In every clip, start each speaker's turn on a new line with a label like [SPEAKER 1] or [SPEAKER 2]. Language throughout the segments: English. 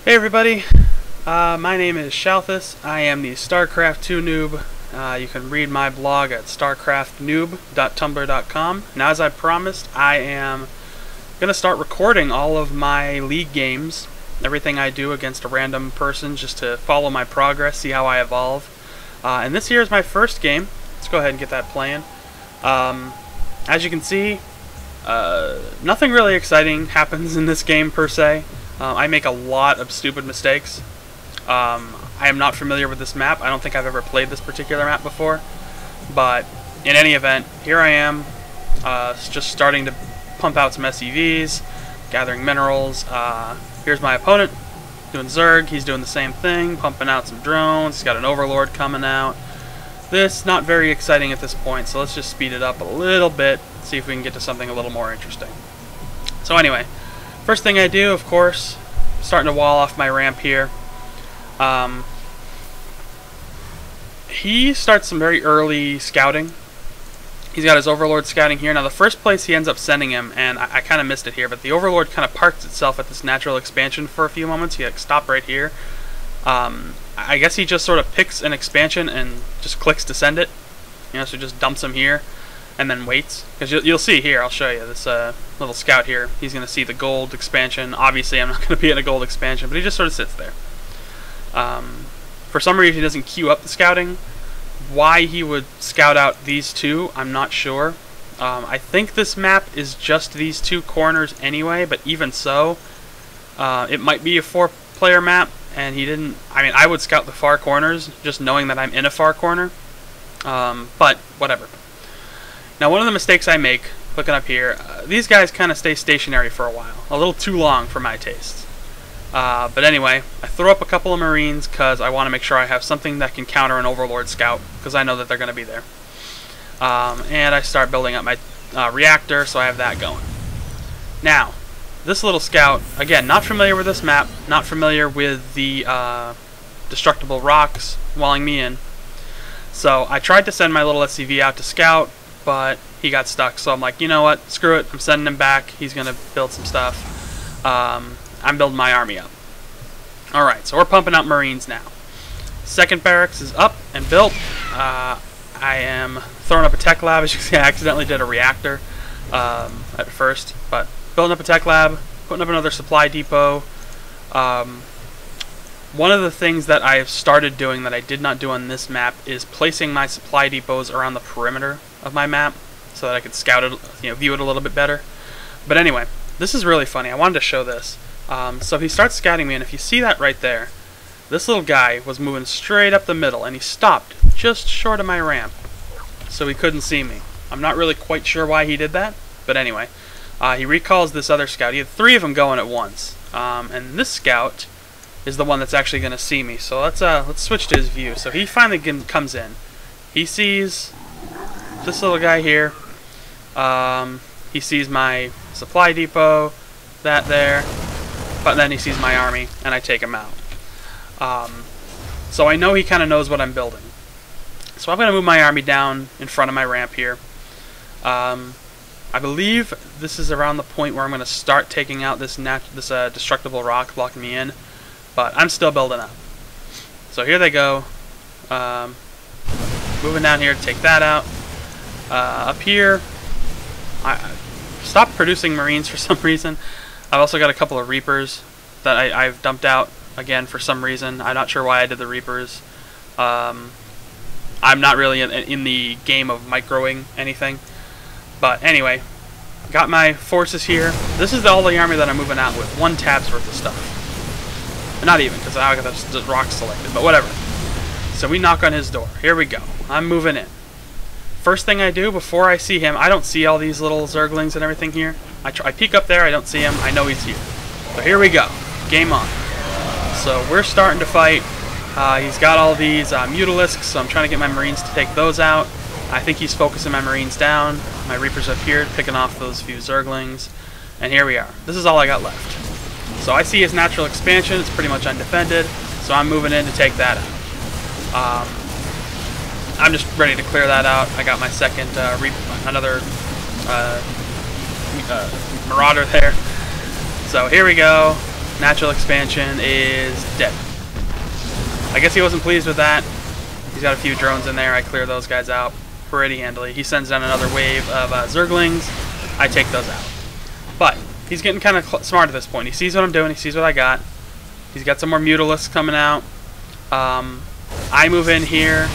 [SPEAKER 1] Hey everybody, my name is ShxitHawk. I am the Starcraft 2 noob. You can read my blog at starcraftnoob.tumblr.com. Now, as I promised, I am going to start recording all of my league games, everything I do against a random person, just to follow my progress, see how I evolve. And this here is my first game. Let's go ahead and get that playing. As you can see, nothing really exciting happens in this game per se. I make a lot of stupid mistakes. I am not familiar with this map. I don't think I've ever played this particular map before. But in any event, here I am, just starting to pump out some SCVs, gathering minerals. Here's my opponent, doing Zerg. He's doing the same thing, pumping out some drones. He's got an Overlord coming out. This not very exciting at this point, so let's just speed it up a little bit, see if we can get to something a little more interesting. So anyway, first thing I do, of course, starting to wall off my ramp here. He starts some very early scouting. He's got his Overlord scouting here. Now, the first place he ends up sending him, and I kind of missed it here, but the Overlord kind of parks itself at this natural expansion for a few moments. He stopped right here. I guess he just sort of picks an expansion and just clicks to send it. You know, so just dumps him here and then waits. Because you'll see here, I'll show you this little scout here. He's going to see the gold expansion. Obviously, I'm not going to be in a gold expansion, but he just sort of sits there. For some reason, he doesn't queue up the scouting. Why he would scout out these two, I'm not sure. I think this map is just these two corners anyway, but even so, it might be a 4-player map, and he didn't... I mean, I would scout the far corners, just knowing that I'm in a far corner. But, whatever. Now, one of the mistakes I make, looking up here, these guys kind of stay stationary for a while. A little too long for my tastes. But anyway, I throw up a couple of Marines because I want to make sure I have something that can counter an Overlord scout, because I know that they're going to be there. And I start building up my reactor, so I have that going. Now, this little scout, again, not familiar with this map, not familiar with the destructible rocks walling me in. So I tried to send my little SCV out to scout, but he got stuck. So I'm like, you know what, screw it, I'm sending him back. He's going to build some stuff. I'm building my army up. Alright, so we're pumping out Marines now. Second barracks is up and built. I am throwing up a tech lab. As you can see, I accidentally did a reactor at first, but building up a tech lab, putting up another supply depot. One of the things that I have started doing that I did not do on this map is placing my supply depots around the perimeter of my map so that I could scout it, view it a little bit better. But anyway, this is really funny. I wanted to show this. So he starts scouting me, and if you see that right there, this little guy was moving straight up the middle, and he stopped just short of my ramp, so he couldn't see me. I'm not really quite sure why he did that, but anyway. He recalls this other scout. He had 3 of them going at once, and this scout is the one that's actually going to see me. So let's switch to his view. So he finally comes in. He sees this little guy here. He sees my supply depot, that there, but then he sees my army, and I take him out. So I know he kind of knows what I'm building. So I'm going to move my army down in front of my ramp here. I believe this is around the point where I'm going to start taking out this destructible rock blocking me in, but I'm still building up. So here they go. Moving down here to take that out. Up here, I stopped producing Marines for some reason. I've also got a couple of Reapers that I've dumped out again for some reason. I'm not sure why I did the Reapers. I'm not really in the game of microing anything. But anyway, got my forces here. This is all the army that I'm moving out with. 1 tab's worth of stuff. Not even, because I got the rocks selected, but whatever. So we knock on his door. Here we go. I'm moving in. First thing I do before I see him, I don't see all these little Zerglings and everything here. I peek up there, I don't see him, I know he's here. So here we go. Game on. So we're starting to fight. He's got all these Mutalisks, so I'm trying to get my Marines to take those out. I think he's focusing my Marines down. My Reapers up here, picking off those few Zerglings. And here we are. This is all I got left. So I see his natural expansion. It's pretty much undefended. So I'm moving in to take that out. I'm just ready to clear that out. I got my second another Marauder there. So here we go. Natural expansion is dead. I guess he wasn't pleased with that. He's got a few drones in there. I clear those guys out pretty handily. He sends down another wave of Zerglings. I take those out. But he's getting kind of smart at this point. He sees what I'm doing. He sees what I got. He's got some more Mutalisks coming out. I move in here,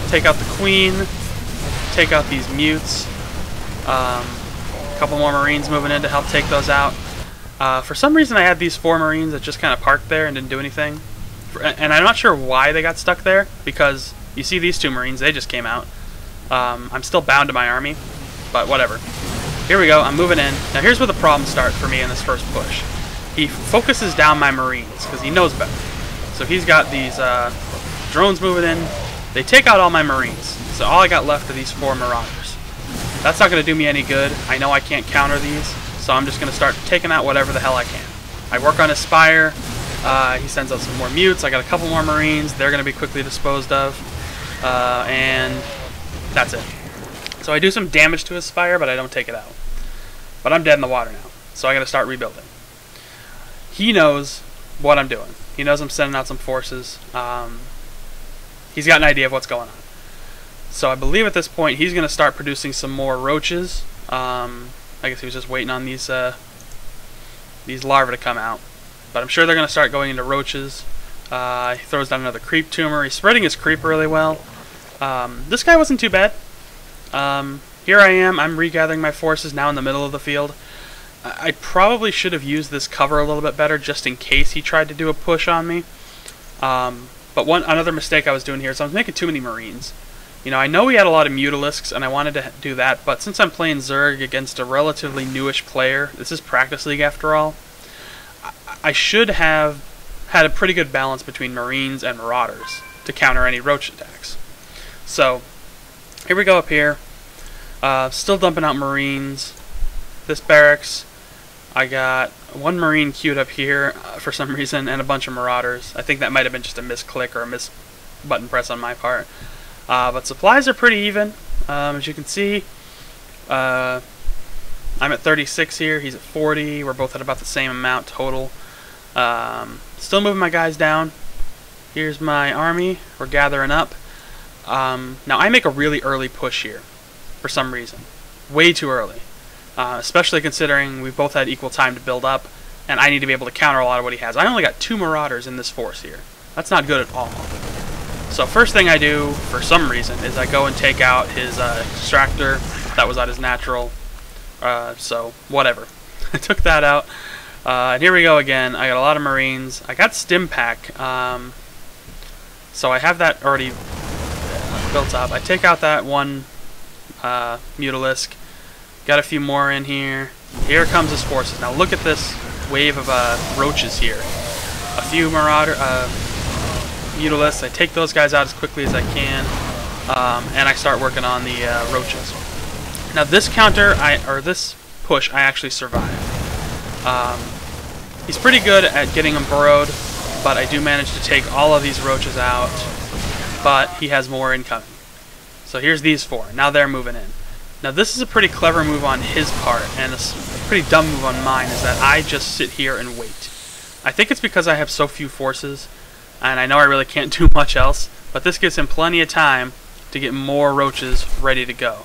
[SPEAKER 1] take out the Queen, take out these Mutes. A couple more Marines moving in to help take those out. For some reason I had these 4 Marines that just kind of parked there and didn't do anything. And I'm not sure why they got stuck there, because you see these 2 Marines, they just came out. I'm still bound to my army, but whatever. Here we go, I'm moving in. Now here's where the problems start for me in this first push. He focuses down my Marines, because he knows better. So he's got these drones moving in. They take out all my Marines. So all I got left are these 4 Marauders. That's not going to do me any good. I know I can't counter these, so I'm just going to start taking out whatever the hell I can. I work on his Spire. He sends out some more Mutes. I got a couple more Marines. They're going to be quickly disposed of. And that's it. So I do some damage to his Spire, but I don't take it out. But I'm dead in the water now, so I got to start rebuilding. He knows what I'm doing. He knows I'm sending out some forces. He's got an idea of what's going on. So I believe at this point he's going to start producing some more roaches. I guess he was just waiting on these larvae to come out. But I'm sure they're going to start going into roaches. He throws down another creep tumor. He's spreading his creep really well. This guy wasn't too bad. Here I am. I'm regathering my forces now in the middle of the field. I probably should have used this cover a little bit better just in case he tried to do a push on me. But another mistake I was doing here is I was making too many Marines. You know, I know we had a lot of Mutalisks and I wanted to do that, but since I'm playing Zerg against a relatively newish player, this is Practice League after all, I should have had a pretty good balance between Marines and Marauders to counter any roach attacks. So, here we go up here. Still dumping out Marines. This barracks, I got 1 Marine queued up here for some reason, and a bunch of Marauders. I think that might have been just a misclick or a button press on my part. But supplies are pretty even. As you can see, I'm at 36 here, he's at 40. We're both at about the same amount total. Still moving my guys down. Here's my army. We're gathering up. Now I make a really early push here for some reason. Way too early. Especially considering we both had equal time to build up, and I need to be able to counter a lot of what he has. I only got 2 Marauders in this force here. That's not good at all. So first thing I do, for some reason, is I go and take out his extractor. That was out his natural. So, whatever. I took that out. And here we go again. I got a lot of Marines. I got Stim Pack. So I have that already built up. I take out that 1 Mutalisk. Got a few more in here. Here comes his forces. Now look at this wave of roaches here. A few Marauder Mutalisks. I take those guys out as quickly as I can, and I start working on the roaches. Now this this push, I actually survive. He's pretty good at getting them burrowed, but I do manage to take all of these roaches out. But he has more incoming. So here's these 4. Now they're moving in. Now this is a pretty clever move on his part, and a pretty dumb move on mine, is that I just sit here and wait. I think it's because I have so few forces, and I know I really can't do much else, but this gives him plenty of time to get more roaches ready to go.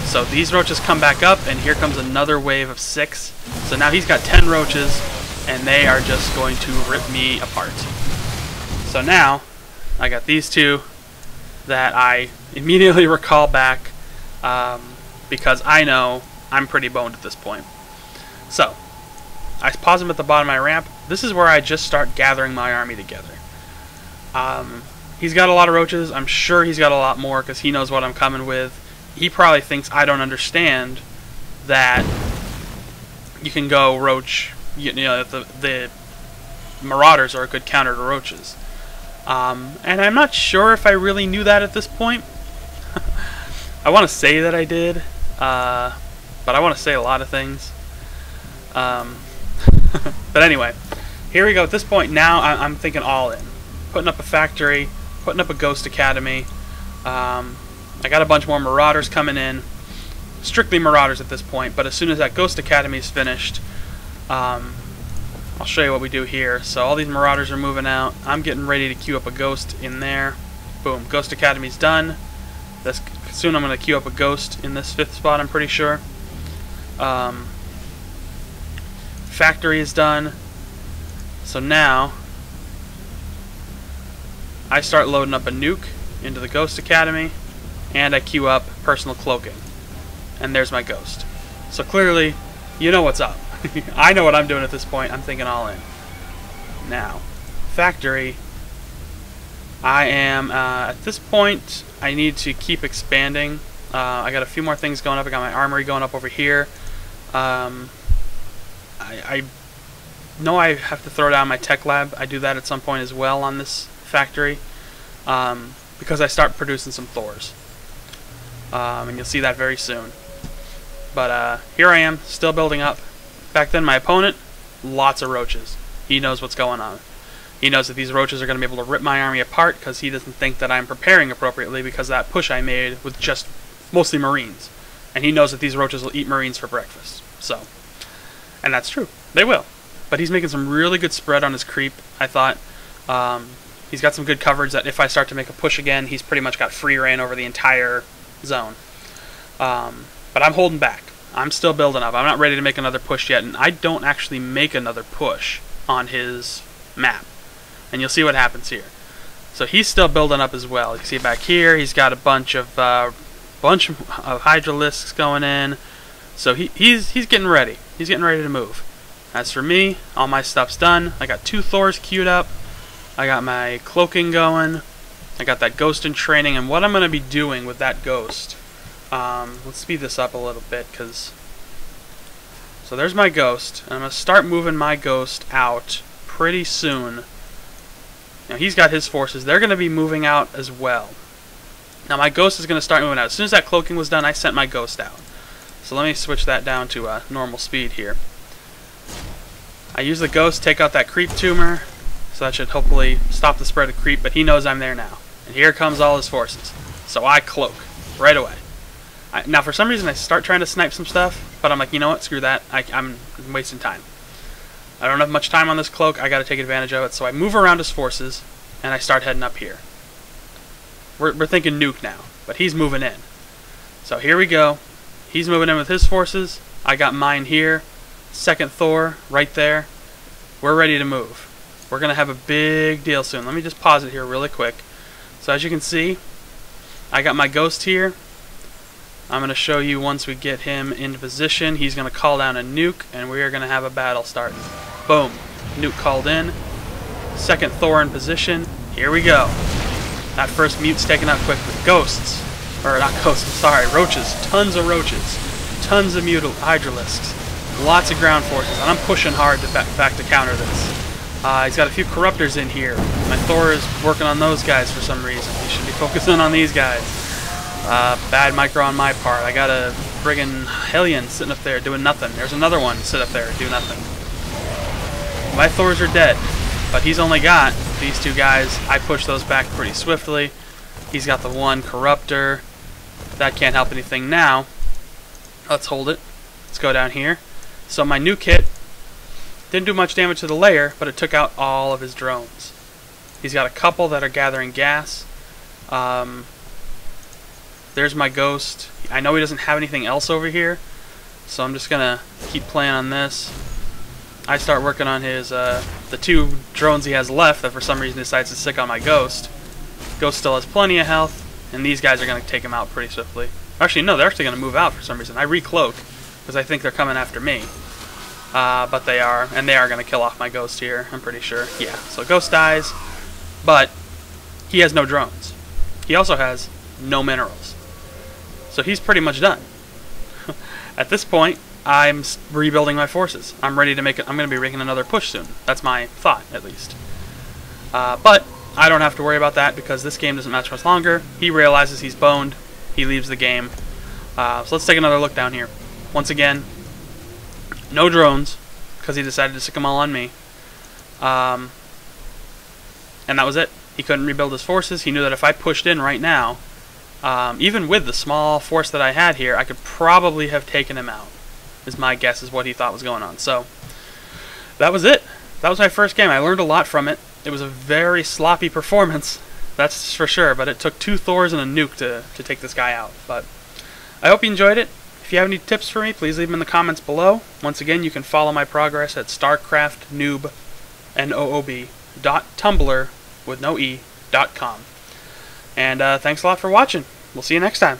[SPEAKER 1] So these roaches come back up, and here comes another wave of 6. So now he's got 10 roaches, and they are just going to rip me apart. So now, I got these 2 that I immediately recall back, because I know I'm pretty boned at this point. So, I pause him at the bottom of my ramp. This is where I just start gathering my army together. He's got a lot of roaches. I'm sure he's got a lot more because he knows what I'm coming with. He probably thinks I don't understand that you can go roach. You know, the Marauders are a good counter to roaches. And I'm not sure if I really knew that at this point. I want to say that I did, but I want to say a lot of things. But anyway, here we go. At this point now, I'm thinking all in. Putting up a factory, putting up a Ghost Academy. I got a bunch more Marauders coming in. Strictly Marauders at this point, but as soon as that Ghost Academy is finished, I'll show you what we do here. So all these Marauders are moving out. I'm getting ready to queue up a Ghost in there. Boom, Ghost Academy's done. Soon I'm going to queue up a Ghost in this 5th spot, I'm pretty sure. Factory is done. So now I start loading up a nuke into the Ghost Academy, and I queue up personal cloaking. And there's my Ghost. So clearly, you know what's up. I know what I'm doing at this point. I'm thinking all in. Now, factory. I am, at this point, I need to keep expanding. I got a few more things going up. I got my armory going up over here. I know I have to throw down my tech lab. I do that at some point as well on this factory. Because I start producing some Thors. And you'll see that very soon. But here I am, still building up. Back then, my opponent, lots of roaches. He knows what's going on. He knows that these roaches are going to be able to rip my army apart because he doesn't think that I'm preparing appropriately because of that push I made with just mostly Marines. And he knows that these roaches will eat Marines for breakfast. So, and that's true. They will. But he's making some really good spread on his creep, I thought. He's got some good coverage that if I start to make a push again, he's pretty much got free reign over the entire zone. But I'm holding back. I'm still building up. I'm not ready to make another push yet, and I don't actually make another push on his map. And you'll see what happens here. So he's still building up as well. You can see back here, he's got a bunch of Hydralisks going in. So he's getting ready. He's getting ready to move. As for me, all my stuff's done. I got 2 Thors queued up. I got my cloaking going. I got that Ghost in training, and what I'm going to be doing with that Ghost. Let's speed this up a little bit, so there's my Ghost, and I'm going to start moving my Ghost out pretty soon. Now he's got his forces. They're going to be moving out as well. Now my Ghost is going to start moving out. As soon as that cloaking was done, I sent my Ghost out. So let me switch that down to normal speed here. I use the Ghost, take out that creep tumor, so that should hopefully stop the spread of creep, but he knows I'm there now. And here comes all his forces. So I cloak right away. Now for some reason I start trying to snipe some stuff, but I'm like, you know what, screw that. I'm wasting time. I don't have much time on this cloak, I gotta take advantage of it, so I move around his forces, and I start heading up here. We're thinking nuke now, but he's moving in. So here we go. He's moving in with his forces. I got mine here. 2nd Thor right there. We're ready to move. We're gonna have a big deal soon. Let me just pause it here really quick. So as you can see, I got my Ghost here. I'm going to show you once we get him into position. He's going to call down a nuke, and we are going to have a battle start. Boom. Nuke called in. 2nd Thor in position. Here we go. That first mute's taken out quickly. Ghosts. Or not ghosts, sorry. Roaches. Tons of roaches. Tons of Hydralisks. Lots of ground forces. And I'm pushing hard back to counter this. He's got a few Corruptors in here. My Thor is working on those guys for some reason. He should be focusing on these guys. Bad micro on my part. I got a friggin' Hellion sitting up there doing nothing. There's another one sit up there do nothing. My Thors are dead, but he's only got these 2 guys. I push those back pretty swiftly. He's got the 1 Corruptor. That can't help anything now. Let's hold it. Let's go down here. So my nuke hit. Didn't do much damage to the layer, but it took out all of his drones. He's got a couple that are gathering gas. There's my Ghost. I know he doesn't have anything else over here, so I'm just gonna keep playing on this. I start working on his the 2 drones he has left that for some reason decides to stick on my Ghost. Ghost still has plenty of health, and these guys are gonna take him out pretty swiftly. Actually, no, they're actually gonna move out for some reason. I recloak because I think they're coming after me, but they are, and they are gonna kill off my Ghost here. I'm pretty sure. Yeah. So Ghost dies, but he has no drones. He also has no minerals. So he's pretty much done. At this point, I'm rebuilding my forces. I'm ready to make it. I'm going to be making another push soon. That's my thought, at least. But I don't have to worry about that because this game doesn't match much longer. He realizes he's boned. He leaves the game. So let's take another look down here. Once again, no drones because he decided to stick them all on me. And that was it. He couldn't rebuild his forces. He knew that if I pushed in right now, even with the small force that I had here, I could probably have taken him out, is my guess, is what he thought was going on. So, that was it. that was my first game. I learned a lot from it. It was a very sloppy performance, that's for sure, but it took 2 Thors and a nuke to take this guy out. But I hope you enjoyed it. If you have any tips for me, please leave them in the comments below. Once again, you can follow my progress at Starcraft Noob, Noob, .tumblr with no e.com. And thanks a lot for watching. We'll see you next time.